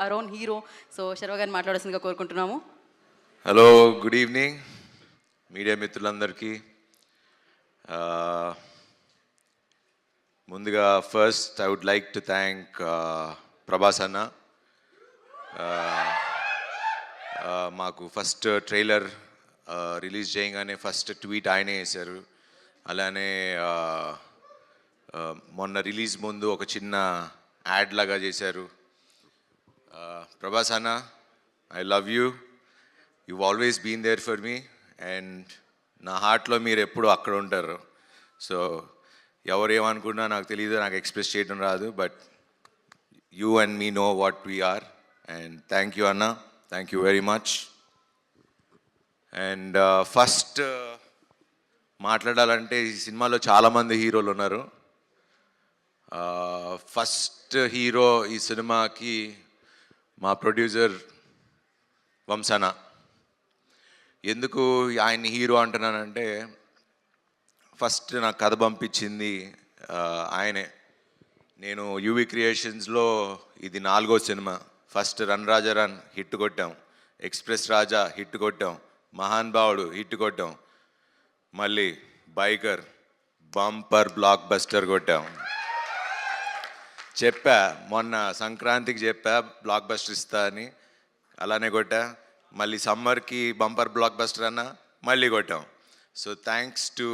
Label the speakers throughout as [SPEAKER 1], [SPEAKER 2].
[SPEAKER 1] Hour own hero. So Sharva గారిని మాట్లాడాల్సిందిగా కోరుకుంటున్నాము.
[SPEAKER 2] హలో, గుడ్ ఈవినింగ్ మీడియా మిత్రులందరికీ. ముందుగా first I would like to thank Prabhas అన్న. మాకు ఫస్ట్ ట్రైలర్ రిలీజ్ చేయగానే ఫస్ట్ ట్వీట్ ఆయనే వేశారు. అలానే మొన్న రిలీజ్ ముందు ఒక చిన్న యాడ్ లాగా చేశారు. ప్రభాస్ అన్న, I love you. you've always been there for me and నా హార్ట్లో మీరు ఎప్పుడు అక్కడ ఉంటారు. సో ఎవరు ఏమనుకున్నా నాకు తెలియదు, నాకు ఎక్స్ప్రెస్ చేయడం రాదు, but you and me know what we are. And thank you అన్న, thank you very much. And first మాట్లాడాలంటే ఈ సినిమాలో చాలామంది హీరోలు ఉన్నారు. ఫస్ట్ హీరో ఈ సినిమాకి మా ప్రొడ్యూసర్ వంశన. ఎందుకు ఆయన్ని హీరో అంటున్నానంటే, ఫస్ట్ నాకు కథ పంపించింది ఆయనే. నేను యూవి క్రియేషన్స్లో ఇది 4వ సినిమా. ఫస్ట్ రన్ రాజా రన్ హిట్ కొట్టాం, ఎక్స్ప్రెస్ రాజా హిట్ కొట్టాం, మహాన్ భావుడు హిట్ కొట్టాం, మళ్ళీ బైకర్ బంపర్ బ్లాక్ బస్టర్ కొట్టాం. చెప్పా మొన్న సంక్రాంతికి చెప్పా బ్లాక్ బస్టర్ ఇస్తా అని, అలానే కొట్టా. మళ్ళీ సమ్మర్కి బంపర్ బ్లాక్ బస్టర్ అన్న మళ్ళీ కొట్టాం. సో థ్యాంక్స్ టు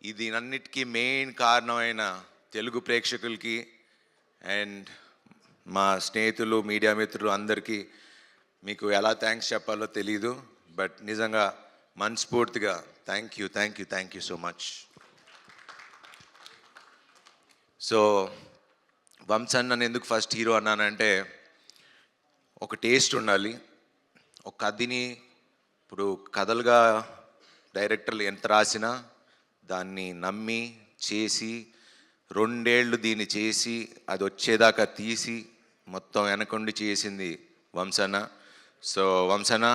[SPEAKER 2] ఇది అన్నిటికీ మెయిన్ కారణమైన తెలుగు ప్రేక్షకులకి అండ్ మా స్నేహితులు మీడియా మిత్రులు అందరికీ మీకు ఎలా థ్యాంక్స్ చెప్పాలో తెలీదు, బట్ నిజంగా మనస్ఫూర్తిగా thank you, thank you, thank you so much. So Vamshan నన్ను ఎందుకు ఫస్ట్ హీరో అన్నానంటే, ఒక టేస్ట్ ఉండాలి. ఒక కథని ఇప్పుడు కథలుగా డైరెక్టర్లు ఎంత రాసినా దాన్ని నమ్మి చేసి 2 ఏళ్ళు దీన్ని చేసి అది వచ్చేదాకా తీసి మొత్తం వెనకుండి చేసింది Vamshana. So Vamshana,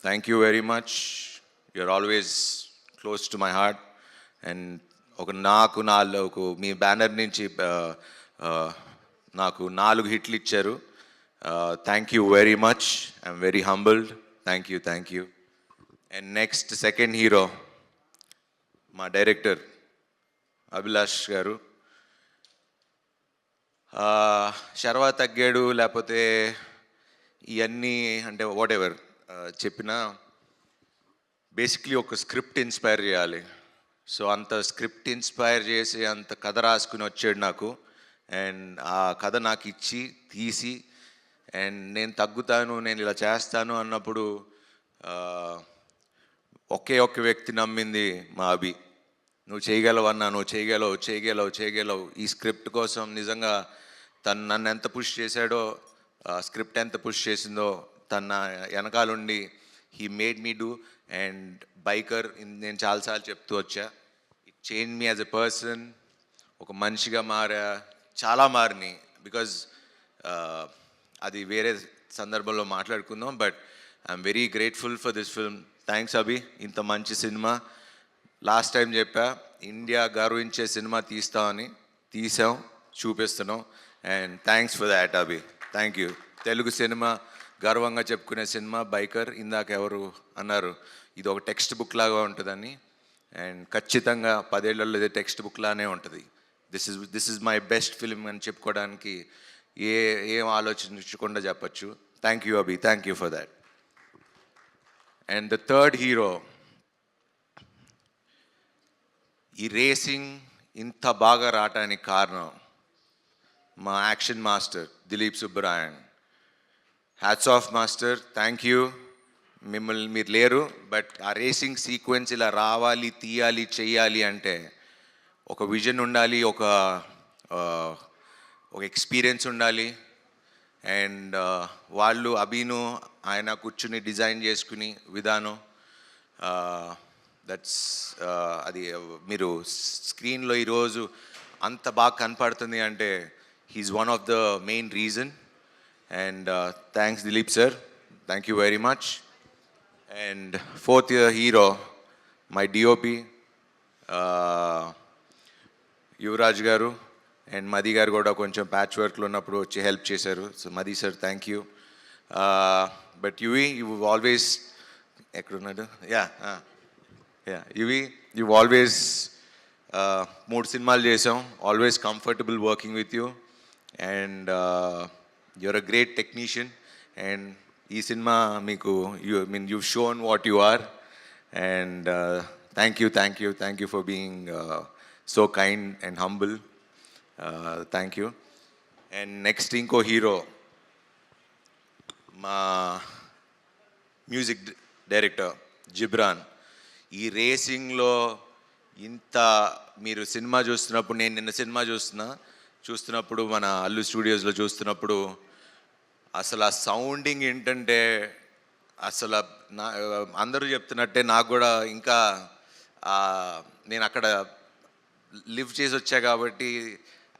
[SPEAKER 2] thank you very much. You're always close to my heart. And నాకు 4 మీ బ్యానర్ నుంచి నాకు 4 హిట్లు ఇచ్చారు. Thank you very much. I'm very humbled. Thank you, thank you. And next second hero మా డైరెక్టర్ అభిలాష్ గారు. శర్వా తగ్గాడు లేకపోతే ఇవన్నీ అంటే వాట్ ఎవర్ చెప్పినా బేసిక్లీ ఒక స్క్రిప్ట్ ఇన్స్పైర్ చేయాలి. సో అంత స్క్రిప్ట్ ఇన్స్పైర్ చేసి అంత కథ రాసుకుని వచ్చాడు నాకు. అండ్ ఆ కథ నాకు ఇచ్చి తీసి అండ్ నేను తగ్గుతాను, నేను ఇలా చేస్తాను అన్నప్పుడు ఒకే ఒక్క వ్యక్తి నమ్మింది మా అభి. నువ్వు చేయగలవు అన్నా, నువ్వు చేయగలవు, చేయగలవు, చేయగలవు. ఈ స్క్రిప్ట్ కోసం నిజంగా తను నన్ను ఎంత పుష్ చేశాడో, స్క్రిప్ట్ ఎంత పుష్ చేసిందో తన వెనకాలండి he made me do. And biker నేను చాలాసార్లు చెప్తూ వచ్చా, it change me as a person. ఒక మనిషిగా మారా, చాలా మారినాయి. బికాజ్ అది వేరే సందర్భంలో మాట్లాడుకుందాం, but I'm very grateful for this film. Thanks Abhi, ఇంత మంచి సినిమా. లాస్ట్ టైం చెప్పా ఇండియా గర్వించే సినిమా తీస్తామని, తీసాం, చూపిస్తున్నాం. And thanks for that Abhi, thank you. Telugu సినిమా గర్వంగా చెప్పుకునే సినిమా బైకర్. ఇందాక ఎవరు అన్నారు ఇది ఒక టెక్స్ట్ బుక్ లాగా ఉంటుందని, అండ్ ఖచ్చితంగా 10 ఏళ్లలో ఇది టెక్స్ట్ బుక్ లానే ఉంటుంది. This is my best film అని చెప్పుకోవడానికి ఏం ఆలోచించకుండా చెప్పచ్చు. Thank you Abhi, thank you for that. And the third hero, ఈ రేసింగ్ ఇంత బాగా రావటానికి కారణం మా action master Dilip Subbarayan. Hats off master, thank you. మిమ్మల్ని మీరు లేరు, బట్ ఆ రేసింగ్ సీక్వెన్స్ ఇలా రావాలి, తీయాలి, చెయ్యాలి అంటే ఒక విజన్ ఉండాలి, ఒక ఎక్స్పీరియన్స్ ఉండాలి. అండ్ వాళ్ళు అభిను ఆయన కూర్చుని డిజైన్ చేసుకుని విధానం దట్స్ అది మీరు స్క్రీన్లో ఈరోజు అంత బాగా కనపడుతుంది అంటే he's one of the main reason. And thanks Dilip sir, thank you very much. And fourth hero my DOP Yuvraj గారు. అండ్ మది గారు కూడా కొంచెం ప్యాచ్ వర్క్లో ఉన్నప్పుడు వచ్చి హెల్ప్ చేశారు. So Madhi sir thank you. But Yuvi you always ఎక్కడున్నాడు యా యువి యూ ఆల్వేస్ 3 సినిమాలు చేసాం, always comfortable working with you and you're a great technician. And ఈ సినిమా మీకు you shown what you are and thank you for being so kind and humble. Thank you. And next ఇంకో hero మా music director Jibran. ఈ రేసింగ్లో ఇంత మీరు cinema చూస్తున్నప్పుడు, నేను నిన్న సినిమా చూస్తున్నప్పుడు మన అల్లు స్టూడియోస్లో చూస్తున్నప్పుడు అసలు ఆ సౌండింగ్ ఏంటంటే అసలు నా అందరూ చెప్తున్నట్టే నాకు కూడా ఇంకా నేను అక్కడ లివ్ చేసి వచ్చా కాబట్టి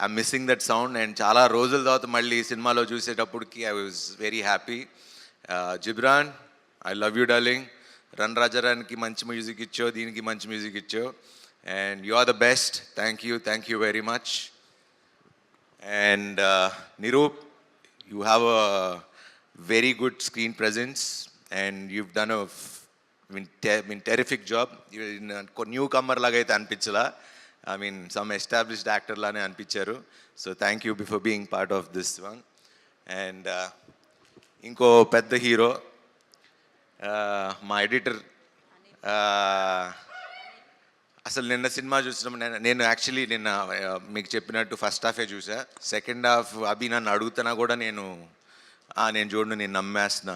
[SPEAKER 2] I missing that sound. And చాలా రోజుల తర్వాత మళ్ళీ సినిమాలో చూసేటప్పటికి I was very happy. Ghibran, I love you darling. Run రాజారానికి మంచి మ్యూజిక్ ఇచ్చావు, దీనికి మంచి మ్యూజిక్ ఇచ్చావు and you are the best. Thank you very much. And Niroop, you have a very good screen presence and you've done a terrific job. Newcomer లాగా అయితే అనిపించలా, I mean some established actor లానే అనిపించారు. So thank you before being part of this one. And ఇంకో పెద్ద hero మా editor. అసలు నిన్న సినిమా చూసినప్పుడు నేను యాక్చువల్లీ నిన్న మీకు చెప్పినట్టు ఫస్ట్ హాఫే చూసా. సెకండ్ హాఫ్ అభి నన్ను అడుగుతున్నా కూడా నేను చూడను, నేను నమ్మేస్తున్నా,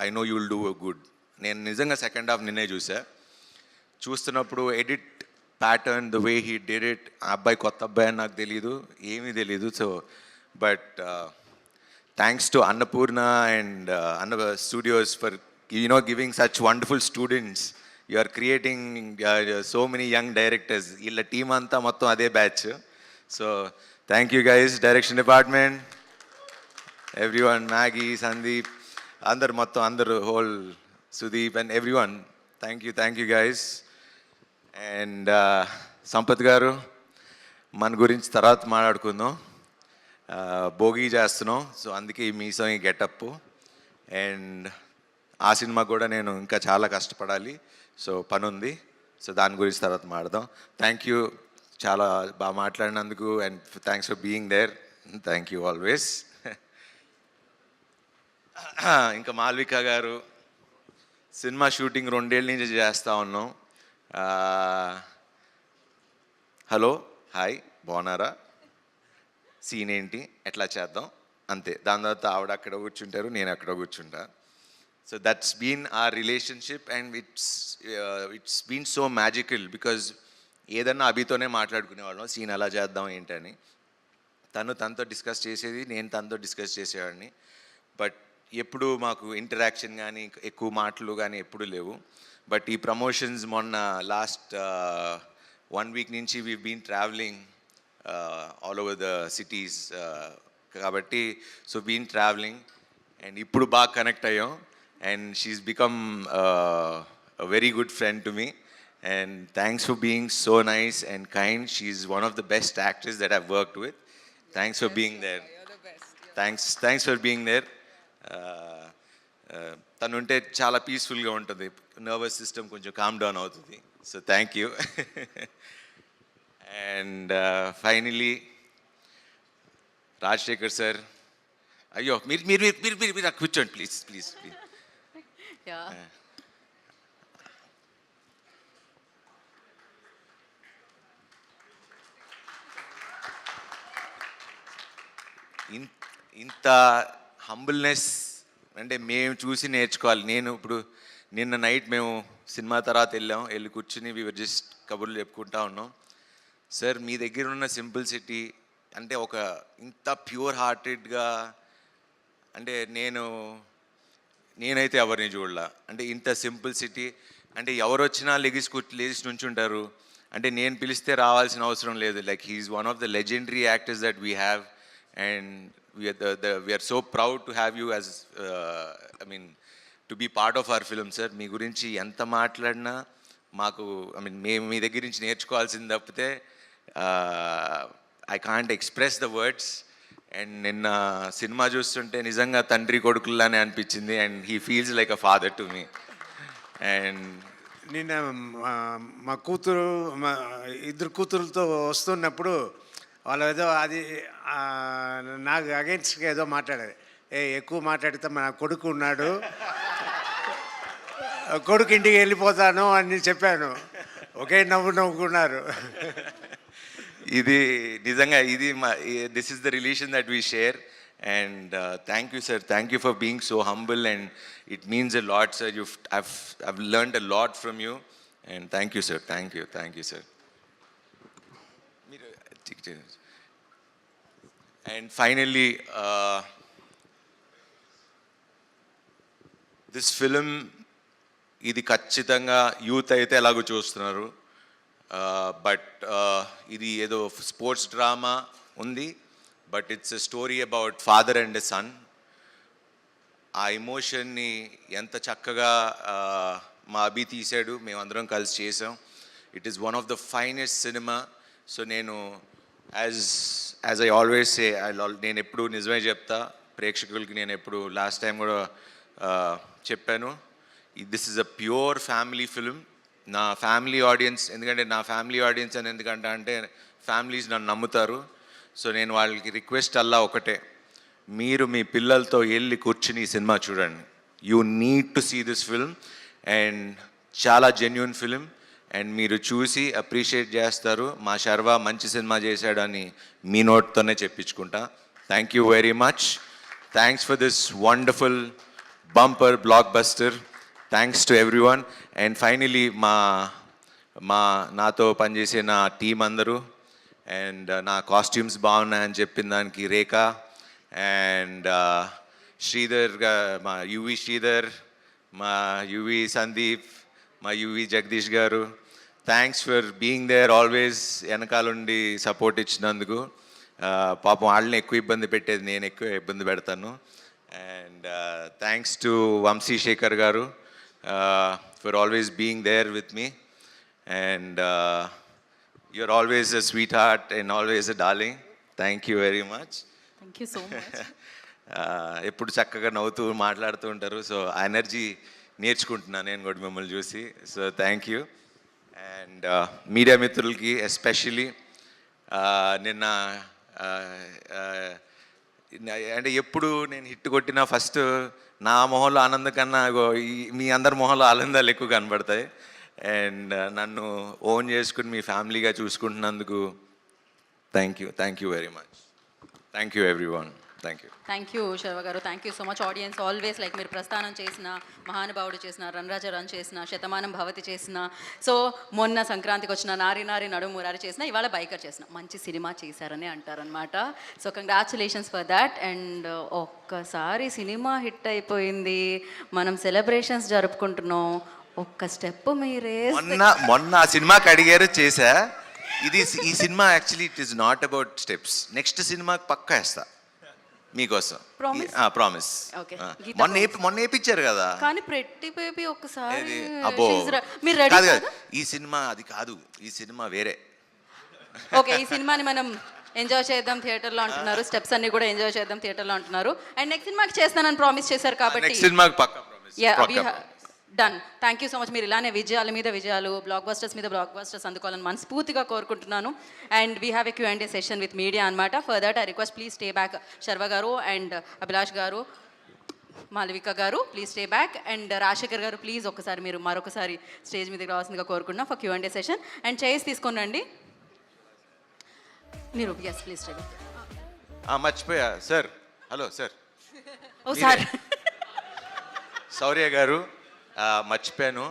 [SPEAKER 2] I know you will do good. నేను నిజంగా సెకండ్ హాఫ్ నిన్నే చూస్తున్నప్పుడు edit pattern, the way he did it, ఆ అబ్బాయి కొత్త అబ్బాయి అని నాకు తెలీదు, ఏమీ తెలీదు. So but thanks to Annapurna and అన్న studios for giving such wonderful students. You are creating so many young directors. వీళ్ళ టీం అంతా మొత్తం అదే batch. So thank you guys, direction department, everyone, Maggie, Sandeep, అందరు whole Sudeep and everyone. Thank you guys. And Sampath గారు, మన గురించి తర్వాత మాట్లాడుకుందాం. భోగి చేస్తున్నాం, సో అందుకే ఈ మీసం, ఈ గెటప్. అండ్ ఆ సినిమా కూడా నేను ఇంకా చాలా కష్టపడాలి, సో పని ఉంది. సో దాని గురించి తర్వాత మాట్లాడదాం. థ్యాంక్ యూ, చాలా బాగా మాట్లాడినందుకు and thanks for being there. Thank you always. ఇంకా మాల్విక గారు, సినిమా షూటింగ్ 2 ఏళ్ళ నుంచి చేస్తూ ఉన్నాం. హలో, హాయ్, బాగున్నారా, సీన్ ఏంటి, ఎట్లా చేద్దాం, అంతే. దాని తర్వాత ఆవిడ అక్కడ కూర్చుంటారు, నేను అక్కడ కూర్చుంటా. So that's been our relationship and it's been so magical because ఏదన్నా అభితోనే మాట్లాడుకునేవాళ్ళం, సీన్ ఎలా చేద్దాం ఏంటని. తనతో డిస్కస్ చేసేది, నేను తనతో డిస్కస్ చేసేవాడిని. బట్ ఎప్పుడు మాకు ఇంటరాక్షన్ కానీ ఎక్కువ మాటలు కానీ ఎప్పుడు లేవు. బట్ ఈ ప్రమోషన్స్ మొన్న లాస్ట్ 1 వీక్ నుంచి we been travelling all over the cities కాబట్టి సో బీన్ ట్రావెలింగ్ అండ్ ఇప్పుడు బాగా కనెక్ట్ అయ్యాం. And she's become a very good friend to me and thanks for being so nice and kind. She is one of the best actors that I've worked with. Thanks for being there.
[SPEAKER 3] You're the best.
[SPEAKER 2] Thanks for being there. తను ఉంటే చాలా పీస్ఫుల్గా ఉంటుంది, nervous system కొంచెం calm down అవుతుంది. So thank you. And finally Rajasekhar sir, అయ్యో మీరు మీరు మీరు మీరు మీరు కూర్చోండి ప్లీజ్ ప్లీజ్ ప్లీజ్.
[SPEAKER 1] యా,
[SPEAKER 2] ఇంత హంబుల్నెస్ అంటే మేము చూసి నేర్చుకోవాలి. నేను ఇప్పుడు నిన్న నైట్ మేము సినిమా తర్వాత వెళ్ళి కూర్చుని వీ జస్ట్ కబుర్లు చెప్పుకుంటా ఉన్నాం. సార్ మీ దగ్గర ఉన్న సింపుల్సిటీ అంటే ఒక ఇంత ప్యూర్ హార్టెడ్గా అంటే నేనైతే ఎవరిని చూడలా. అంటే ఇంత సింపుల్సిటీ అంటే ఎవరు వచ్చినా లేచి నుంచుంటారు. అంటే నేను పిలిస్తే రావాల్సిన అవసరం లేదు. Like he's one of the legendary actors that we have and we're so proud to have you as I mean to be part of our film. Sir మీ గురించి ఎంత మాట్లాడినా మాకు ఐ మీన్ మేము మీ దగ్గర నుంచి నేర్చుకోవాల్సింది తప్పితే I can't express the words. And నిన్న సినిమా చూస్తుంటే నిజంగా తండ్రి కొడుకుల్లానే అనిపించింది. And he feels like a father to me. And
[SPEAKER 3] నిన్న మా కూతురు మా ఇద్దరు కూతురులతో వస్తున్నప్పుడు వాళ్ళు ఏదో అది నాకు అగెన్స్ట్గా ఏదో మాట్లాడారు. ఎక్కువ మాట్లాడితే మా కొడుకు ఉన్నాడు, కొడుకు ఇంటికి వెళ్ళిపోతాను అని చెప్పాను. ఒకే నవ్వుకున్నారు.
[SPEAKER 2] ఇది నిజంగా ఇది మా this is the relation that we share. And thank you sir, thank you for being so humble. And it means a lot sir. I've learned a lot from you. And thank you sir, thank you sir. And finally, this film, ఇది ఖచ్చితంగా youth అయితే ఎలాగో చూస్తున్నారు. But ఇది ఏదో sports drama ఉంది, but it's a story about father and a son. ఆ ఎమోషన్ని ఎంత చక్కగా మా అభి తీశాడు, మేమందరం కలిసి చేసాం. It is one of the finest cinema. So నేను యాజ్ ఐ ఆల్వేస్ సే, నేను ఎప్పుడు నిజమే చెప్తా ప్రేక్షకులకి. నేను ఎప్పుడు లాస్ట్ టైం కూడా చెప్పాను, this is a pure family film. నా ఫ్యామిలీ ఆడియన్స్, ఎందుకంటే నా ఫ్యామిలీ ఆడియన్స్ అని ఎందుకంటే అంటే ఫ్యామిలీస్ నన్ను నమ్ముతారు. సో నేను వాళ్ళకి రిక్వెస్ట్ అల్లా ఒకటే, మీరు మీ పిల్లలతో వెళ్ళి కూర్చుని ఈ సినిమా చూడండి. You need to see this film. And చాలా జెన్యున్ ఫిల్మ్. అండ్ మీరు చూసి అప్రిషియేట్ చేస్తారు. మా శర్వా మంచి సినిమా చేశాడని మీ నోట్తోనే చెప్పించుకుంటా. Thank you very much. Thanks for this wonderful bumper blockbuster. Thanks to everyone. And finally నాతో పనిచేసే నా టీం అందరూ, అండ్ నా కాస్ట్యూమ్స్ బాగున్నాయని చెప్పిన దానికి రేఖ, అండ్ శ్రీధర్, మా యువి శ్రీధర్, మా యువి సందీప్, మా యువి Jagadish garu, thanks for being there always. వెనకాలండి సపోర్ట్ ఇచ్చినందుకు. పాపం వాళ్ళని ఎక్కువ ఇబ్బంది పెట్టేది నేను ఎక్కువ ఇబ్బంది పెడతాను. And thanks to Vamshi Shekhar గారు for always being there with me. And you're always a sweetheart and always a darling. Thank you very much.
[SPEAKER 1] Thank you so much.
[SPEAKER 2] ఎప్పుడు చక్కగా నవ్వుతూ మాట్లాడుతూ ఉంటారు. సో ఆ ఎనర్జీ నేర్చుకుంటున్నాను నేను కూడా మిమ్మల్ని చూసి. So thank you. And media మిత్రులకి ఎస్పెషలీ నిన్న అంటే ఎప్పుడు నేను హిట్ కొట్టినా ఫస్ట్ నా మొహంలో ఆనందం కన్నా మీ అందరి మొహంలో ఆనందాలు ఎక్కువ కనబడతాయి. అండ్ నన్ను ఓన్ చేసుకుని మీ ఫ్యామిలీగా చూసుకుంటున్నందుకు thank you very much. Thank you everyone. Thank you
[SPEAKER 1] Sharwa garu. Thank you so much. Audience always like మీరు ప్రస్థానం చేసిన, మహానుభావుడు చేసిన, రణరాజ రన్ చేసిన, శతమానం భవతి చేసిన, సో మొన్న సంక్రాంతికి వచ్చిన నారి నారి నడుము మురారి చేసిన, ఇవాళ బైకర్ చేసిన, మంచి సినిమా చేశారని అంటారనమాట. So congratulations for that. And ఒక్కసారి సినిమా హిట్ అయిపోయింది, మనం సెలబ్రేషన్స్ జరుపుకుంటున్నాం. ఒక్క స్టెప్ మీరే
[SPEAKER 2] మొన్న ఆ సినిమాకి అడిగారు, చేశా. ఈ cinema actually it is not about steps. Next సినిమాకి పక్కా వేస్తా మీకోసం. ప్రామిస్. మొన్న వేయించారు కదా.
[SPEAKER 1] కానీ ప్రతి బేబీ ఒక్కసారి
[SPEAKER 2] అబ్బో
[SPEAKER 1] మీరు రెడీ
[SPEAKER 2] కాదు. ఈ సినిమా అది కాదు, ఈ సినిమా వేరే.
[SPEAKER 1] ఓకే, ఈ సినిమాని మనం ఎంజాయ్ చేద్దాం థియేటర్లో అంటున్నారు. స్టెప్స్ అన్ని కూడా ఎంజాయ్ చేద్దాం థియేటర్లో అంటున్నారు. అండ్ నెక్స్ట్ సినిమాకి చేస్తానని ప్రామిస్ చేశారు కాబట్టి
[SPEAKER 2] నెక్స్ట్ సినిమాకి పక్కా promise.
[SPEAKER 1] Done. Thank you so much. మీరు ఇలానే విజయాల మీద విజయాలు, బ్లాక్ బస్టర్స్ మీద బ్లాక్ బస్టర్స్ అందుకోవాలని మనస్ఫూర్తిగా కోరుకుంటున్నాను. And we have a Q&A session with media అనమాట. For that I request please stay back. Sharwa garu and Abhilash garu, Malavika garu please stay back. And Rajasekhar garu please ఒక్కసారి మీరు మరొకసారి స్టేజ్ మీదకి రావాల్సిందిగా కోరుకుంటున్నాం for Q&A session. And chairs తీసుకోనండి మీరు. Yes please stay back.
[SPEAKER 2] మర్చిపోయా sir. Hello sir.
[SPEAKER 1] Oh sir.
[SPEAKER 2] Shaurya garu, మర్చిపోయాను,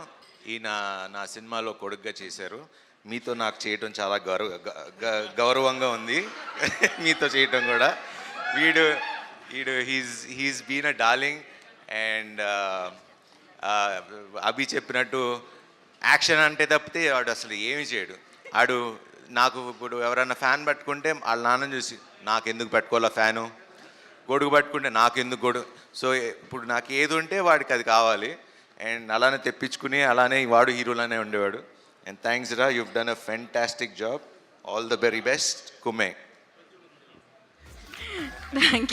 [SPEAKER 2] ఈయన నా సినిమాలో కొడుగ్గా చేశారు. మీతో నాకు చేయటం చాలా గౌరవంగా ఉంది. మీతో చేయటం కూడా. వీడు he's been a darling. And Abhi చెప్పినట్టు యాక్షన్ అంటే తప్పితే వాడు అసలు ఏమి చేయడు. ఆడు నాకు ఇప్పుడు ఎవరైనా ఫ్యాన్ పట్టుకుంటే వాళ్ళ నాన్న చూసి నాకెందుకు పెట్టుకోవాలా ఫ్యాను, గొడుగు పట్టుకుంటే నాకెందుకు గొడుగు. సో ఇప్పుడు నాకు ఏది ఉంటే వాడికి అది కావాలి. అండ్ అలానే తెప్పించుకుని అలానే వాడు హీరోలానే ఉండేవాడు. అండ్ థ్యాంక్స్ రా, you've done a fantastic job. All the very best. కుమే.
[SPEAKER 1] థ్యాంక్